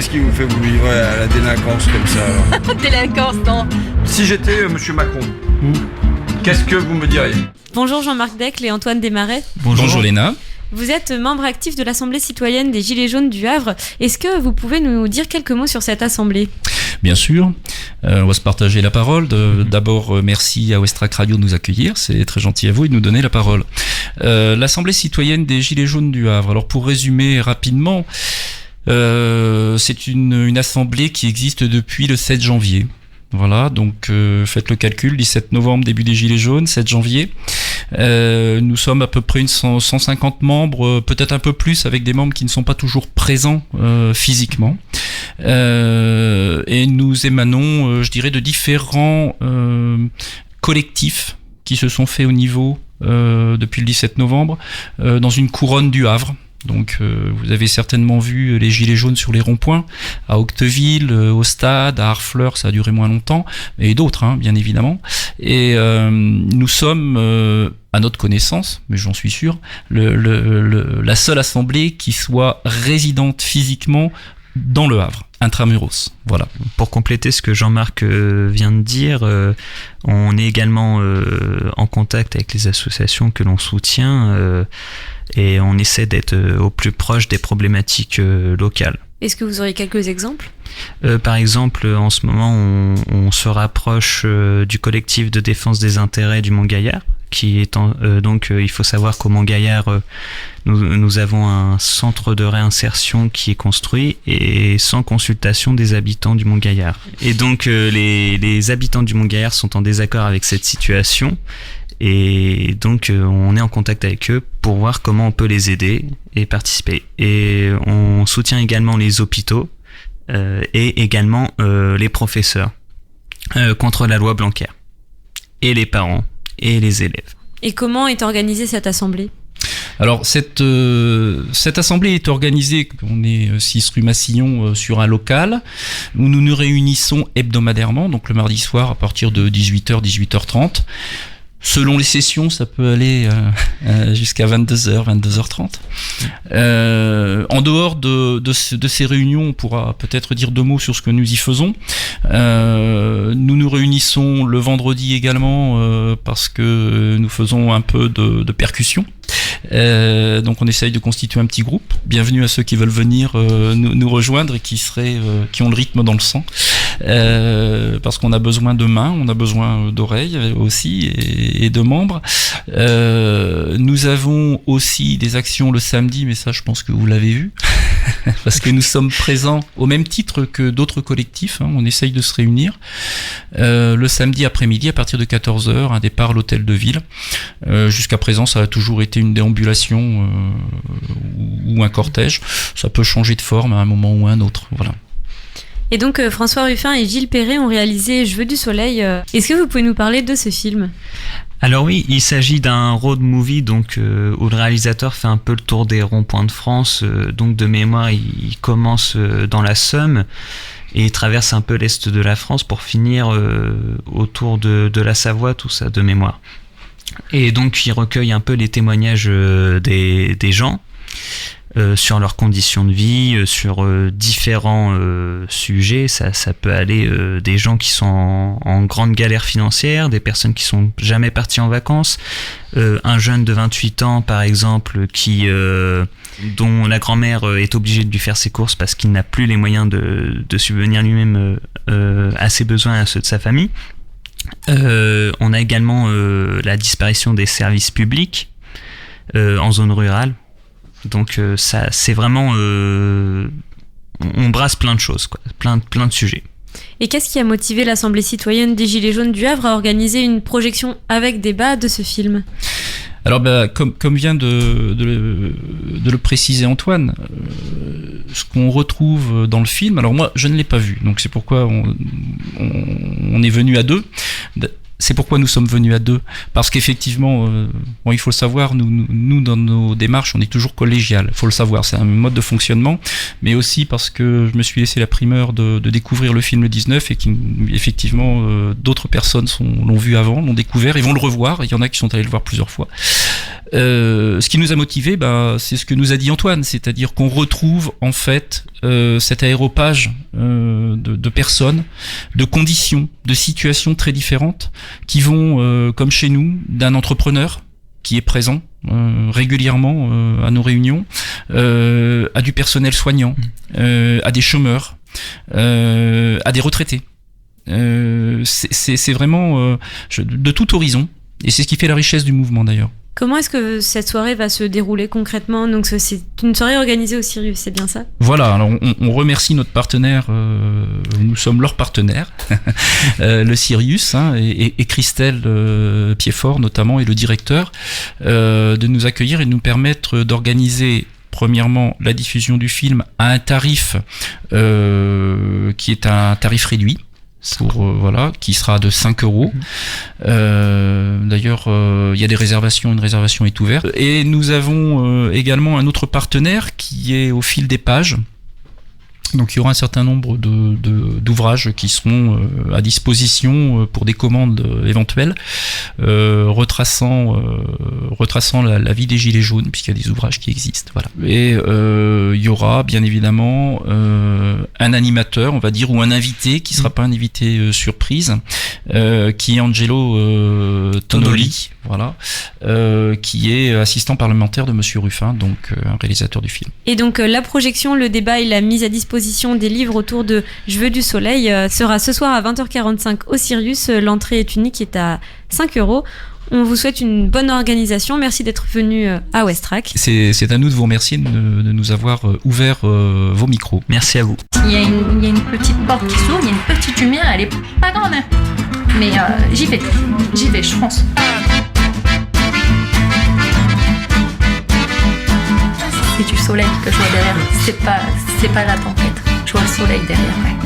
Qu'est-ce qui vous fait vous livrer à la délinquance comme ça alors? Délinquance, non. Si j'étais Monsieur Macron, qu'est-ce que vous me diriez? Bonjour Jean-Marc Decle et Antoine Desmarais. Bonjour Léna. Vous êtes membre actif de l'Assemblée citoyenne des Gilets jaunes du Havre. Est-ce que vous pouvez nous dire quelques mots sur cette assemblée ? Bien sûr, on va se partager la parole. D'abord, merci à Westrack Radio de nous accueillir, c'est très gentil à vous et de nous donner la parole. L'Assemblée citoyenne des Gilets jaunes du Havre. Alors pour résumer rapidement, c'est une assemblée qui existe depuis le 7 janvier. Voilà, donc faites le calcul, 17 novembre, début des Gilets jaunes, 7 janvier. Nous sommes à peu près 150 membres, peut-être un peu plus, avec des membres qui ne sont pas toujours présents physiquement. Et nous émanons, je dirais, de différents collectifs qui se sont faits au niveau, depuis le 17 novembre, dans une couronne du Havre. Donc vous avez certainement vu les gilets jaunes sur les ronds-points, à Octeville, au Stade, à Harfleur, ça a duré moins longtemps, et d'autres, bien évidemment. Et nous sommes, à notre connaissance, mais j'en suis sûr, la seule assemblée qui soit résidente physiquement dans le Havre, intramuros. Voilà. Pour compléter ce que Jean-Marc vient de dire, on est également en contact avec les associations que l'on soutient et on essaie d'être au plus proche des problématiques locales. Est-ce que vous auriez quelques exemples ? Par exemple, en ce moment, on se rapproche du collectif de défense des intérêts du Mont-Gaillard, qui est donc il faut savoir qu'au Mont-Gaillard, nous avons un centre de réinsertion qui est construit et sans consultation des habitants du Mont-Gaillard. Et donc les habitants du Mont-Gaillard sont en désaccord avec cette situation. Et donc on est en contact avec eux pour voir comment on peut les aider et participer. Et on soutient également les hôpitaux et également les professeurs contre la loi Blanquer, et les parents et les élèves. Et comment est organisée cette assemblée ? Alors cette assemblée est organisée, on est 6 rue Massillon sur un local où nous nous réunissons hebdomadairement, donc le mardi soir à partir de 18h, 18h30. Selon les sessions, ça peut aller jusqu'à 22h, 22h30. En dehors de ces réunions, on pourra peut-être dire 2 mots sur ce que nous y faisons. Nous nous réunissons le vendredi également parce que nous faisons un peu de percussion. Donc on essaye de constituer un petit groupe. Bienvenue à ceux qui veulent venir nous rejoindre et qui ont le rythme dans le sang, parce qu'on a besoin de mains, on a besoin d'oreilles aussi et de membres. Nous avons aussi des actions le samedi, mais ça je pense que vous l'avez vu parce que nous sommes présents au même titre que d'autres collectifs, on essaye de se réunir le samedi après-midi à partir de 14h, un départ à l'hôtel de ville. Jusqu'à présent ça a toujours été une déambulation ou un cortège. Ça peut changer de forme à un moment ou à un autre. Voilà. Et donc François Ruffin et Gilles Perret ont réalisé Je veux du soleil. Est-ce que vous pouvez nous parler de ce film ? Alors oui, il s'agit d'un road movie donc où le réalisateur fait un peu le tour des ronds-points de France. Donc de mémoire, il commence dans la Somme et il traverse un peu l'est de la France pour finir autour de la Savoie, tout ça de mémoire. Et donc il recueille un peu les témoignages des gens sur leurs conditions de vie, sur différents sujets. Ça peut aller des gens qui sont en grande galère financière, des personnes qui sont jamais parties en vacances, un jeune de 28 ans par exemple dont la grand-mère est obligée de lui faire ses courses parce qu'il n'a plus les moyens de subvenir lui-même à ses besoins et à ceux de sa famille. On a également la disparition des services publics en zone rurale. Donc ça, c'est vraiment on brasse plein de choses, quoi, plein de sujets. Et qu'est-ce qui a motivé l'Assemblée citoyenne des Gilets jaunes du Havre à organiser une projection avec débat de ce film ? Alors comme vient de le préciser Antoine, ce qu'on retrouve dans le film, alors moi je ne l'ai pas vu, donc c'est pourquoi on est venu à deux. C'est pourquoi nous sommes venus à deux. Parce qu'effectivement, bon, il faut le savoir, nous, dans nos démarches, on est toujours collégial. Il faut le savoir, c'est un mode de fonctionnement. Mais aussi parce que je me suis laissé la primeur de découvrir le film le 19 et qu'effectivement, d'autres personnes l'ont vu avant, l'ont découvert et vont le revoir. Il y en a qui sont allés le voir plusieurs fois. Ce qui nous a motivés, c'est ce que nous a dit Antoine, c'est-à-dire qu'on retrouve en fait cet aéropage de personnes, de conditions, de situations très différentes qui vont, comme chez nous, d'un entrepreneur qui est présent régulièrement à nos réunions, à du personnel soignant, à des chômeurs, à des retraités. C'est vraiment de tout horizon, et c'est ce qui fait la richesse du mouvement d'ailleurs. Comment est-ce que cette soirée va se dérouler concrètement? Donc c'est une soirée organisée au Sirius, c'est bien ça? Voilà, alors on remercie notre partenaire, nous sommes leur partenaire, le Sirius, et Christelle Piedfort notamment, et le directeur, de nous accueillir et de nous permettre d'organiser premièrement la diffusion du film à un tarif qui est un tarif réduit. Qui sera de 5 €. D'ailleurs, il y a des réservations, une réservation est ouverte. Et nous avons également un autre partenaire qui est au fil des pages. Donc il y aura un certain nombre d'ouvrages qui seront à disposition pour des commandes éventuelles, retraçant la vie des Gilets jaunes, puisqu'il y a des ouvrages qui existent. Voilà. Et il y aura bien évidemment un animateur, on va dire, ou un invité qui sera pas un invité surprise, qui est Angelo Tonoli, voilà, qui est assistant parlementaire de Monsieur Ruffin, donc un réalisateur du film. Et donc la projection, le débat et la mise à disposition des livres autour de Je veux du soleil sera ce soir à 20h45 au Sirius. L'entrée est unique, est à 5 €. On vous souhaite une bonne organisation. Merci d'être venu à Westrack. C'est à nous de vous remercier de nous avoir ouvert vos micros. Merci à vous. Il y a une petite porte qui s'ouvre, il y a une petite lumière, elle est pas grande, hein. Mais j'y vais, je fonce. C'est du soleil que je vois derrière, c'est pas la tempête, je vois le soleil derrière, ouais.